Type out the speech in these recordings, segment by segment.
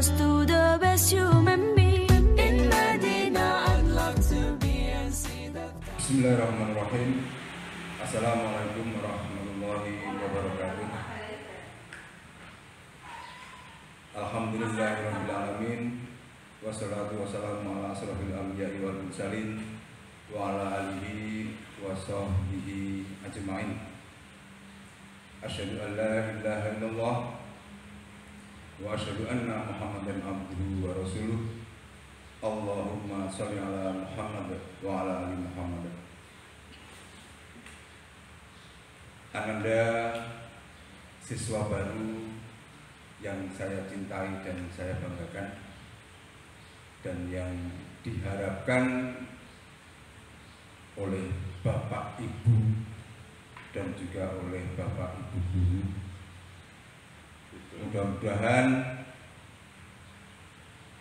Here's to the best you and me. In Medina I'd love to be and see the. Bismillahirrahmanirrahim. Assalamualaikum warahmatullahi wabarakatuh. Alhamdulillahirabbil alamin. Wassalatu wassalamu ala asrofil anbiya'i wal mursalin wa ala alihi wa sahbihi ajma'in. Asyhadu an la ilaha illallah wa asyhadu anna Muhammadan abduhu wa rasuluh. Allahumma sholli ala Muhammad wa ala ali Muhammad. Ananda siswa baru yang saya cintai dan saya banggakan, dan yang diharapkan oleh Bapak Ibu dan juga oleh Bapak Ibu guru. Mudah-mudahan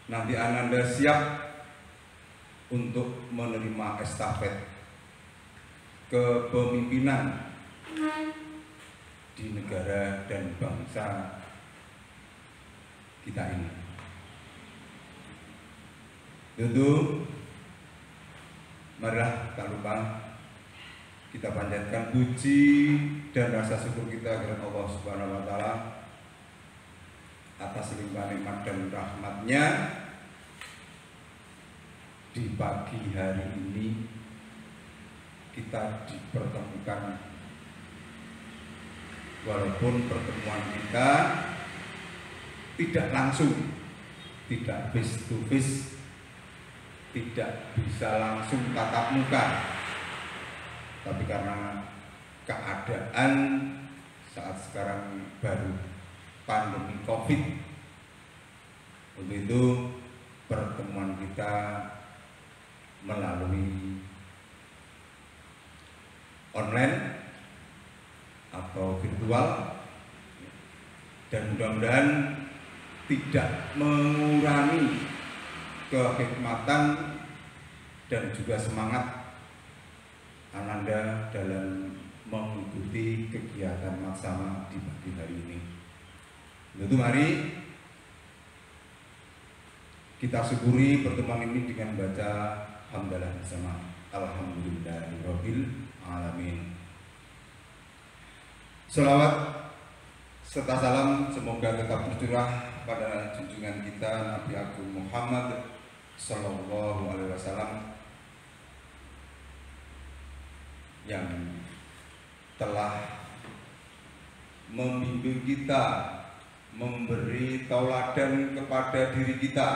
nanti Ananda siap untuk menerima estafet kepemimpinan di negara dan bangsa kita ini. Tentu marilah tak lupa kita panjatkan puji dan rasa syukur kita kepada Allah Subhanahu wa taala atas limpahan nikmat dan rahmatnya di pagi hari ini kita dipertemukan, walaupun pertemuan kita tidak langsung, tidak face to face, tidak bisa langsung tatap muka, tapi karena keadaan saat sekarang baru pandemi COVID, untuk itu pertemuan kita melalui online atau virtual, dan mudah-mudahan tidak mengurangi kehikmatan dan juga semangat Ananda dalam mengikuti kegiatan maksama di pagi hari ini. Tentu mari kita syukuri pertemuan ini dengan baca hamdalah bersama. Alhamdulillahirabbil alamin. Shalawat serta salam semoga tetap tercurah pada junjungan kita Nabi Agung Muhammad Sallallahu Alaihi Wasallam yang telah membimbing kita, memberi tauladan kepada diri kita.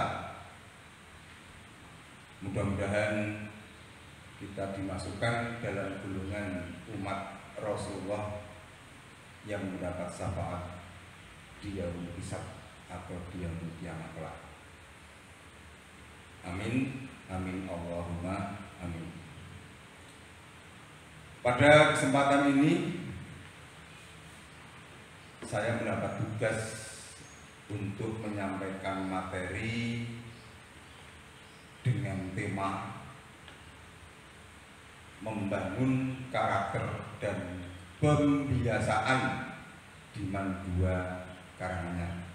Mudah-mudahan kita dimasukkan dalam golongan umat Rasulullah yang mendapat syafaat di yaumul hisab atau di yaumul kiamat kelak. Amin, amin, Allahumma amin. Pada kesempatan ini saya mendapat tugas untuk menyampaikan materi dengan tema membangun karakter dan pembiasaan di Mandua Karanganyar.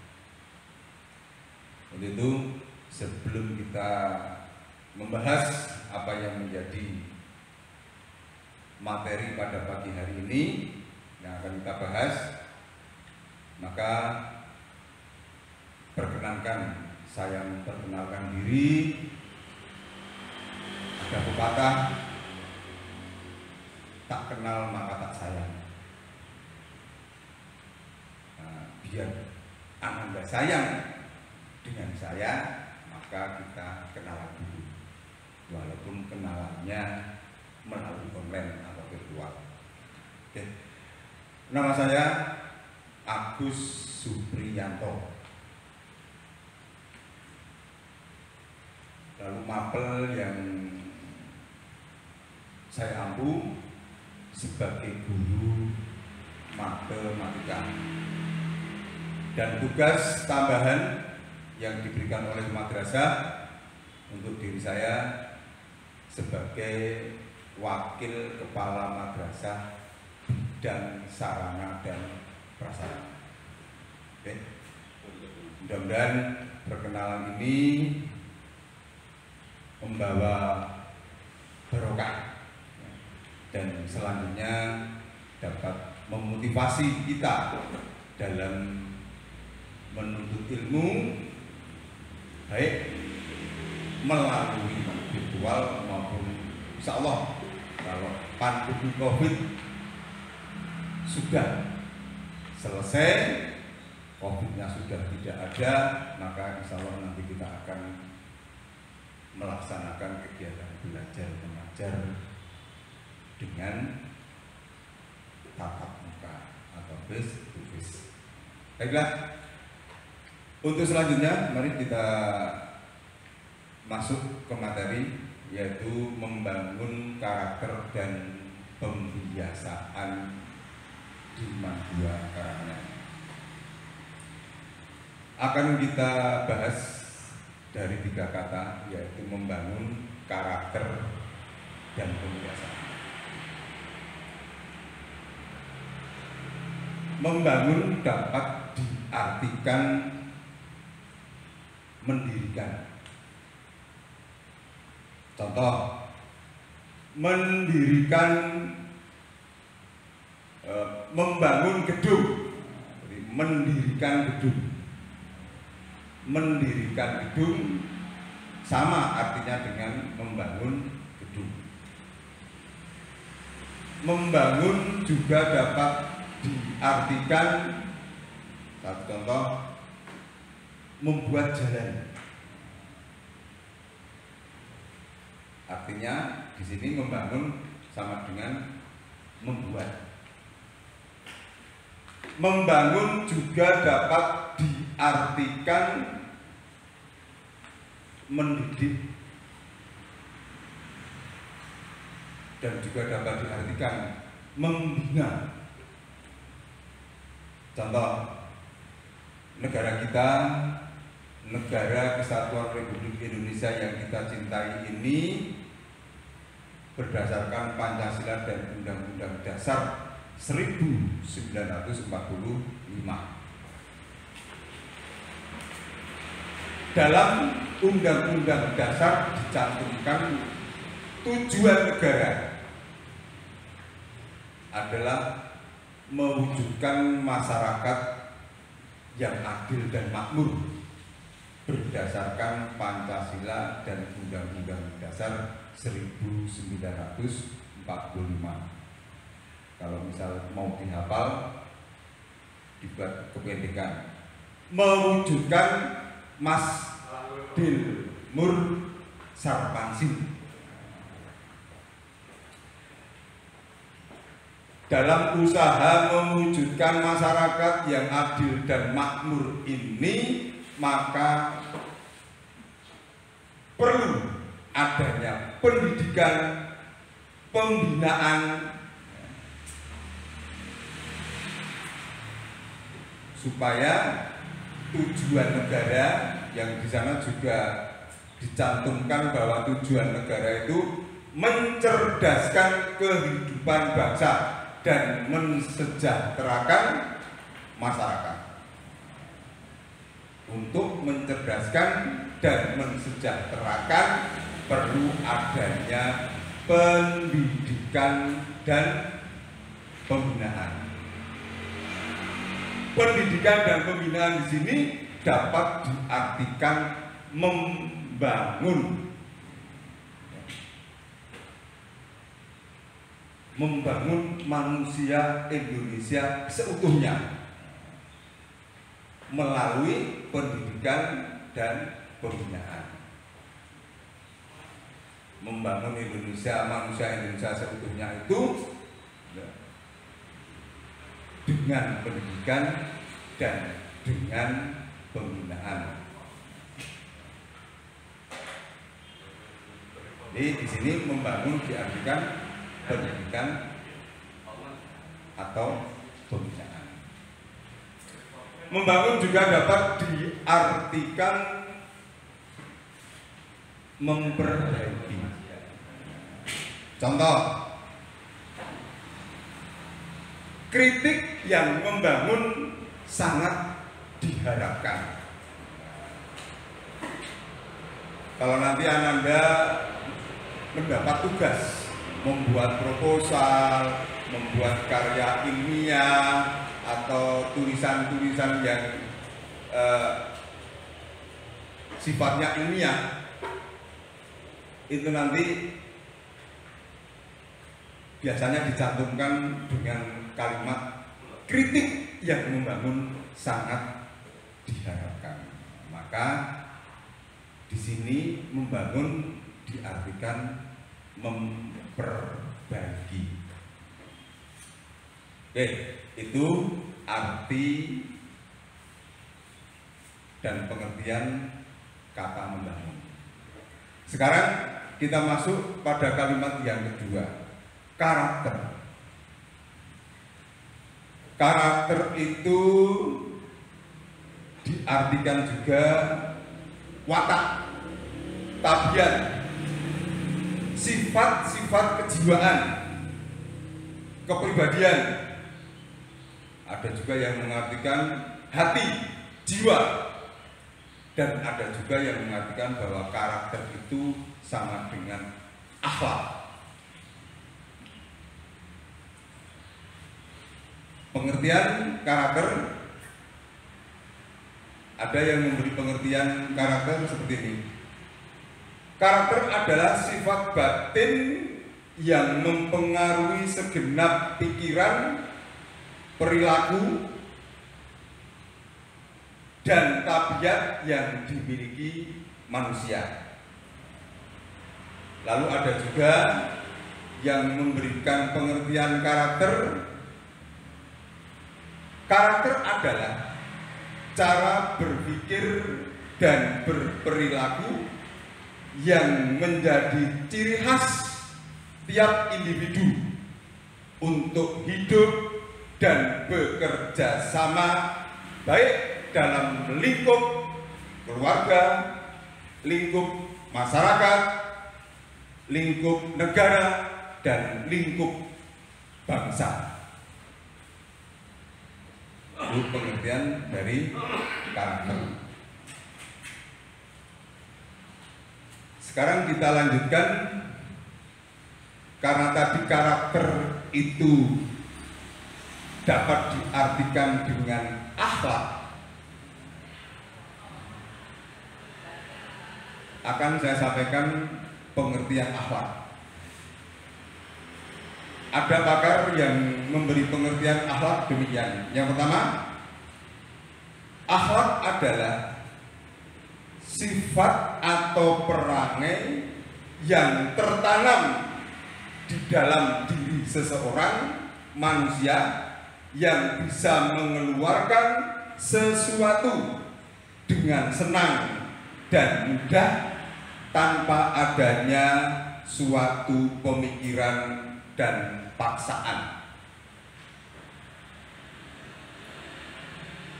Untuk itu, sebelum kita membahas apa yang menjadi materi pada pagi hari ini yang akan kita bahas, maka perkenankan saya memperkenalkan diri. Ada pepatah, tak kenal maka tak sayang. Nah, biar Ananda sayang dengan saya, maka kita kenalan dulu, walaupun kenalannya melalui online atau virtual. Oke. Nama saya Agus Supriyanto. Lalu mapel yang saya ampu sebagai guru matematika, dan tugas tambahan yang diberikan oleh madrasah untuk diri saya sebagai wakil kepala madrasah dan sarana dan prasarana. Oke. Mudah-mudahan perkenalan ini membawa barokah dan selanjutnya dapat memotivasi kita dalam menuntut ilmu, baik melalui virtual maupun insya Allah kalau pandemi COVID sudah selesai, COVID-nya sudah tidak ada, maka insya Allah nanti kita akan melaksanakan kegiatan belajar mengajar dengan tatap muka atau face to face. Baiklah, untuk selanjutnya mari kita masuk ke materi, yaitu membangun karakter dan pembiasaan di Madya Karanganyar. Akan kita bahas dari 3 kata, yaitu membangun karakter dan pembiasaan. Membangun dapat diartikan mendirikan. Contoh, mendirikan, membangun gedung. Mendirikan gedung. Mendirikan gedung sama artinya dengan membangun gedung. Membangun juga dapat diartikan, satu contoh, membuat jalan. Artinya di sini membangun sama dengan membuat. Membangun juga dapat diartikan mendidik dan juga dapat diartikan membina. Contoh, negara kita, negara Kesatuan Republik Indonesia yang kita cintai ini berdasarkan Pancasila dan Undang-Undang Dasar 1945. Dalam Undang-Undang Dasar dicantumkan tujuan negara adalah mewujudkan masyarakat yang adil dan makmur berdasarkan Pancasila dan Undang-Undang Dasar 1945. Kalau misal mau dihafal, dibuat kependekan. Mewujudkan Masdilmur Sarpansin. Dalam usaha mewujudkan masyarakat yang adil dan makmur ini, maka perlu adanya pendidikan, pembinaan, supaya tujuan negara yang di sana juga dicantumkan bahwa tujuan negara itu mencerdaskan kehidupan bangsa dan mensejahterakan masyarakat. Untuk mencerdaskan dan mensejahterakan perlu adanya pendidikan dan pembinaan. Pendidikan dan pembinaan di sini dapat diartikan membangun manusia Indonesia seutuhnya melalui pendidikan dan pembinaan. Membangun manusia Indonesia seutuhnya itu dengan pendidikan dan dengan pembinaan. Jadi di sini membangun diartikan pendidikan atau pembinaan. Membangun juga dapat diartikan memperbaiki. Contoh, kritik yang membangun sangat diharapkan. kalau nanti Ananda mendapat tugas membuat proposal, membuat karya ilmiah atau tulisan-tulisan yang sifatnya ilmiah, itu nanti biasanya dicantumkan dengan kalimat kritik yang membangun sangat diharapkan. Maka di sini membangun diartikan memperbaiki. Oke, itu arti dan pengertian kata membangun. Sekarang kita masuk pada kalimat yang kedua, karakter. Karakter itu diartikan juga watak, tabiat, sifat-sifat kejiwaan, kepribadian. Ada juga yang mengartikan hati, jiwa. Dan ada juga yang mengartikan bahwa karakter itu sama dengan akhlak. Pengertian karakter, ada yang memberi pengertian karakter seperti ini. Karakter adalah sifat batin yang mempengaruhi segenap pikiran, perilaku, dan tabiat yang dimiliki manusia. Lalu ada juga yang memberikan pengertian karakter. Karakter adalah cara berpikir dan berperilaku yang menjadi ciri khas tiap individu untuk hidup dan bekerja sama, baik dalam lingkup keluarga, lingkup masyarakat, lingkup negara, dan lingkup bangsa. Itu pengertian dari karakter. Sekarang kita lanjutkan, karena tadi karakter itu dapat diartikan dengan akhlak. Akan saya sampaikan pengertian akhlak. Ada pakar yang memberi pengertian akhlak demikian. Yang pertama, akhlak adalah sifat atau perangai yang tertanam di dalam diri seseorang manusia yang bisa mengeluarkan sesuatu dengan senang dan mudah tanpa adanya suatu pemikiran dan paksaan.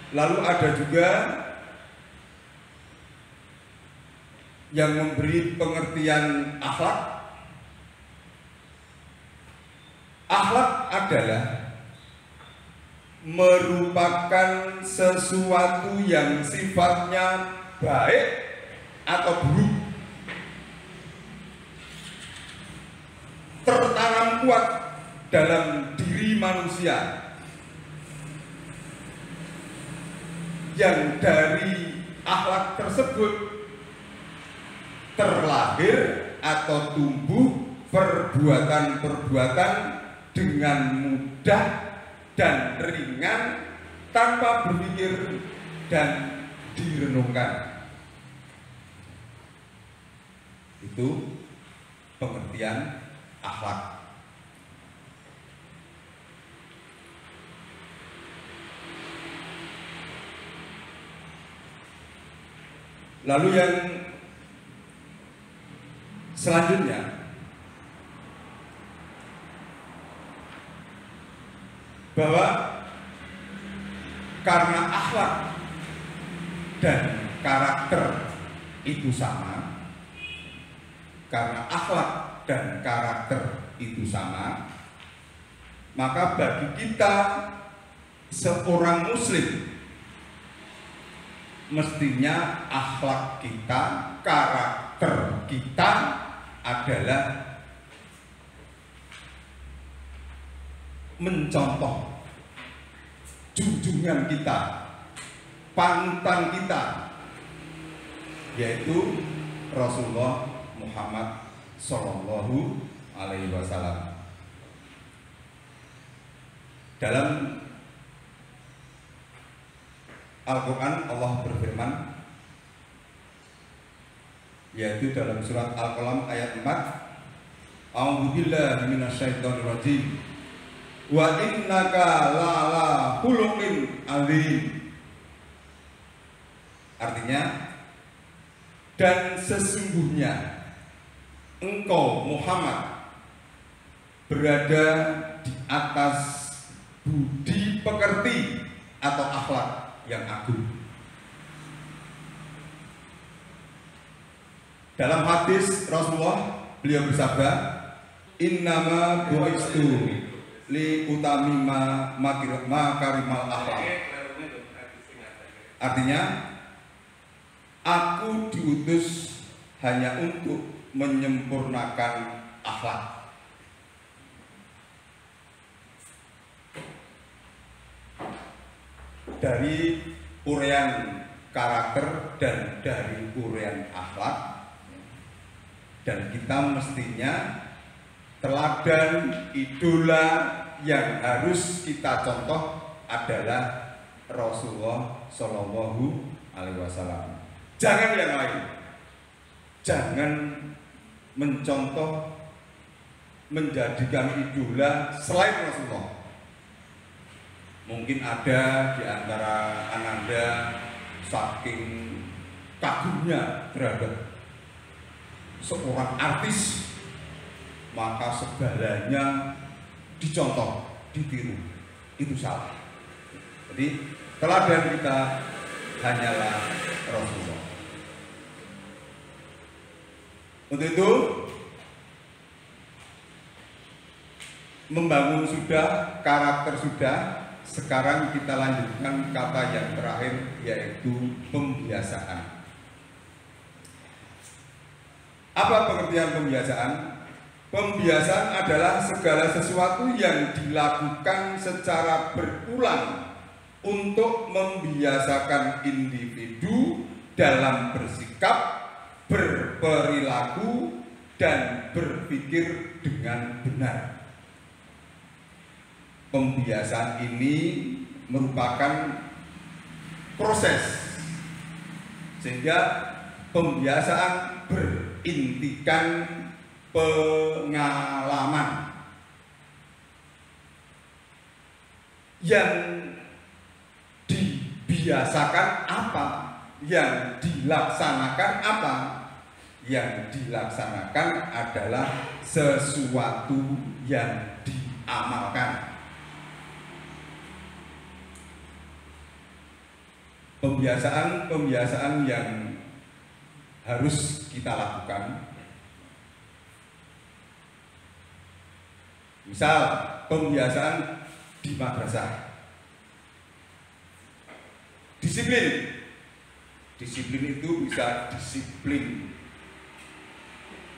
Lalu ada juga yang memberi pengertian akhlak. Akhlak adalah merupakan sesuatu yang sifatnya baik atau buruk, tertanam kuat dalam diri manusia, yang dari akhlak tersebut terlahir atau tumbuh perbuatan-perbuatan dengan mudah dan ringan tanpa berpikir dan direnungkan. Itu pengertian akhlak. Lalu yang selanjutnya, bahwa karena akhlak dan karakter itu sama, karena akhlak dan karakter itu sama, maka bagi kita seorang muslim mestinya akhlak kita, karakter karakter kita adalah mencontoh junjungan kita, panutan kita, yaitu Rasulullah Muhammad Sallallahu Alaihi Wasallam. Dalam Al-Quran Allah berfirman, yaitu dalam surat Al-Qalam ayat 4, A'udzubillahi minasyaitonirrajim, wa innaka la'ala khuluqin azim. Artinya, dan sesungguhnya engkau Muhammad berada di atas budi pekerti atau akhlak yang agung. Dalam hadis Rasulullah, beliau bersabda, innama bu'istu li utamima makarimal akhlak. Artinya, aku diutus hanya untuk menyempurnakan akhlak. Dari uraian karakter dan dari uraian akhlak, dan kita mestinya teladan idola yang harus kita contoh adalah Rasulullah Shallallahu Alaihi Wasallam. Jangan yang lain, jangan mencontoh, menjadikan idola selain Rasulullah. Mungkin ada di antara Ananda saking kagumnya terhadap seorang artis, maka segalanya dicontoh, ditiru. Itu salah. Jadi teladan kita hanyalah Rasulullah. Untuk itu, membangun sudah, karakter sudah. Sekarang kita lanjutkan kata yang terakhir, yaitu pembiasaan. Apa pengertian pembiasaan? Pembiasaan adalah segala sesuatu yang dilakukan secara berulang untuk membiasakan individu dalam bersikap, berperilaku, dan berpikir dengan benar. Pembiasaan ini merupakan proses, sehingga pembiasaan berintikan pengalaman. Yang dibiasakan apa? Yang dilaksanakan apa? Yang dilaksanakan adalah sesuatu yang diamalkan. Pembiasaan yang harus kita lakukan, misal pembiasaan di madrasah, disiplin. Disiplin itu bisa disiplin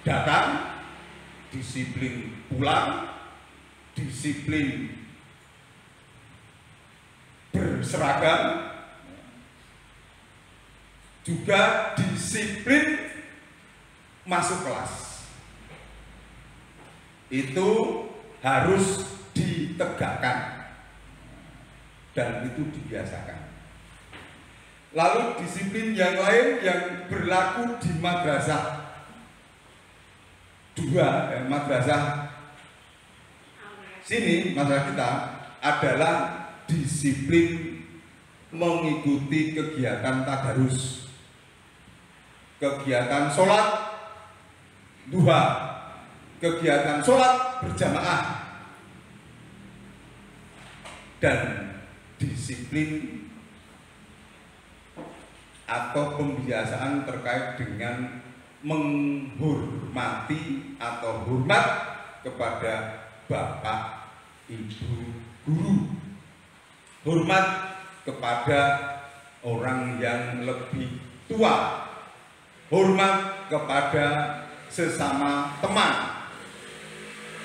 datang, disiplin pulang, disiplin berseragam, juga disiplin masuk kelas. Itu harus ditegakkan dan itu dibiasakan. Lalu disiplin yang lain yang berlaku di madrasah, madrasah sini, madrasah kita adalah disiplin mengikuti kegiatan tadarus, kegiatan sholat duha, kegiatan sholat berjamaah, dan disiplin atau pembiasaan terkait dengan menghormati atau hormat kepada bapak, ibu, guru, hormat kepada orang yang lebih tua, hormat kepada sesama teman,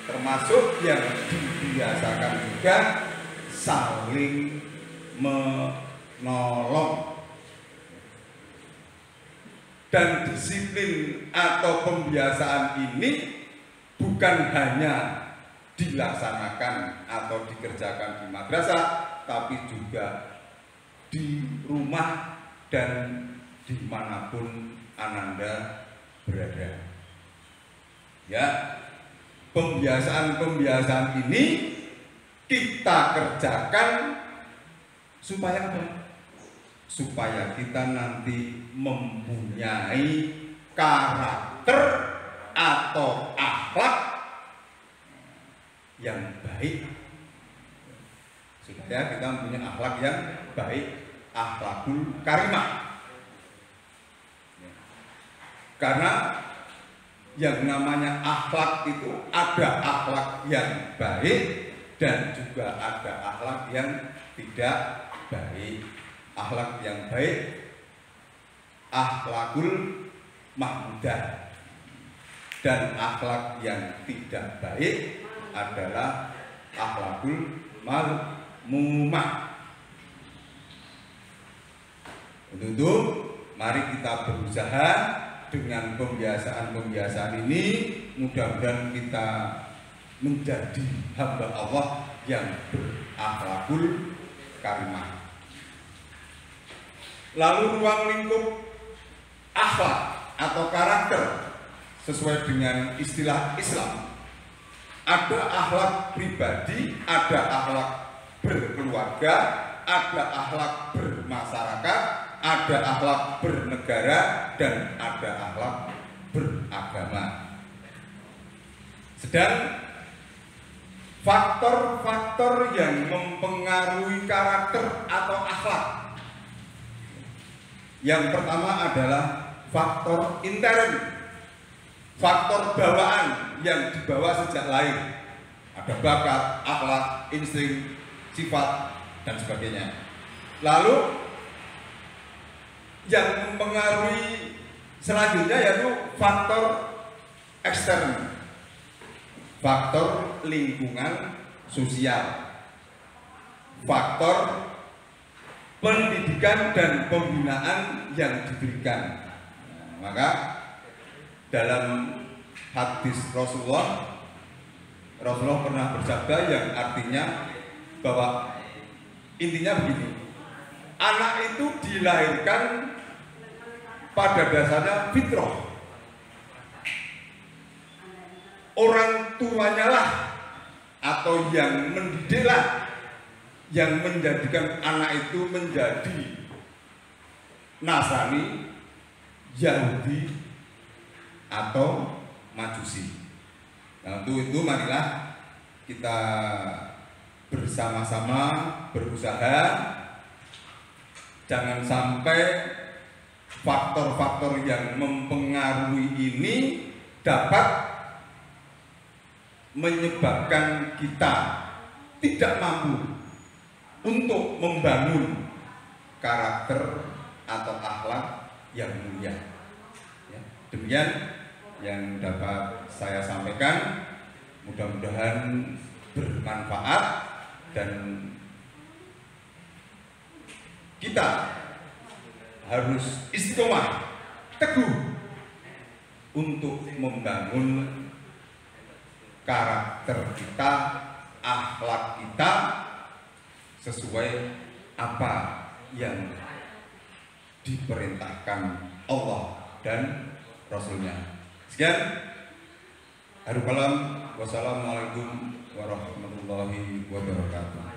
termasuk yang dibiasakan juga saling menolong. Dan disiplin atau pembiasaan ini bukan hanya dilaksanakan atau dikerjakan di madrasah, tapi juga di rumah dan dimanapun Ananda berada. Ya, pembiasaan-pembiasaan ini kita kerjakan supaya apa? Supaya kita nanti mempunyai karakter atau akhlak yang baik, supaya kita mempunyai akhlak yang baik, akhlakul karimah. Karena yang namanya akhlak itu ada akhlak yang baik dan juga ada akhlak yang tidak baik. Akhlak yang baik akhlakul mahmudah, dan akhlak yang tidak baik adalah akhlakul mazmumah. Untuk itu mari kita berusaha dengan pembiasaan-pembiasaan ini, mudah-mudahan kita menjadi hamba Allah yang berakhlakul karimah. Lalu ruang lingkup akhlak atau karakter sesuai dengan istilah Islam, ada akhlak pribadi, ada akhlak berkeluarga, ada akhlak bermasyarakat, ada akhlak bernegara, dan ada akhlak beragama. Sedang faktor-faktor yang mempengaruhi karakter atau akhlak, yang pertama adalah faktor intern, faktor bawaan yang dibawa sejak lahir. Ada bakat, akhlak, insting, sifat, dan sebagainya. Lalu yang mempengaruhi selanjutnya yaitu faktor ekstern, faktor lingkungan sosial, faktor pendidikan dan pembinaan yang diberikan. Maka dalam hadis Rasulullah pernah bersabda yang artinya bahwa intinya begini, anak itu dilahirkan pada dasarnya fitrah. Orang tuanya lah atau yang mendidiklah yang menjadikan anak itu menjadi Nasrani, Yahudi, atau Majusi. Nah, untuk itu marilah kita bersama-sama berusaha jangan sampai faktor-faktor yang mempengaruhi ini dapat menyebabkan kita tidak mampu untuk membangun karakter atau akhlak yang mulia. Ya, demikian yang dapat saya sampaikan. Mudah-mudahan bermanfaat dan kita harus istiqomah teguh untuk membangun karakter kita, akhlak kita sesuai apa yang diperintahkan Allah dan Rasulnya. Sekian, haru kalam, wassalamualaikum warahmatullahi wabarakatuh.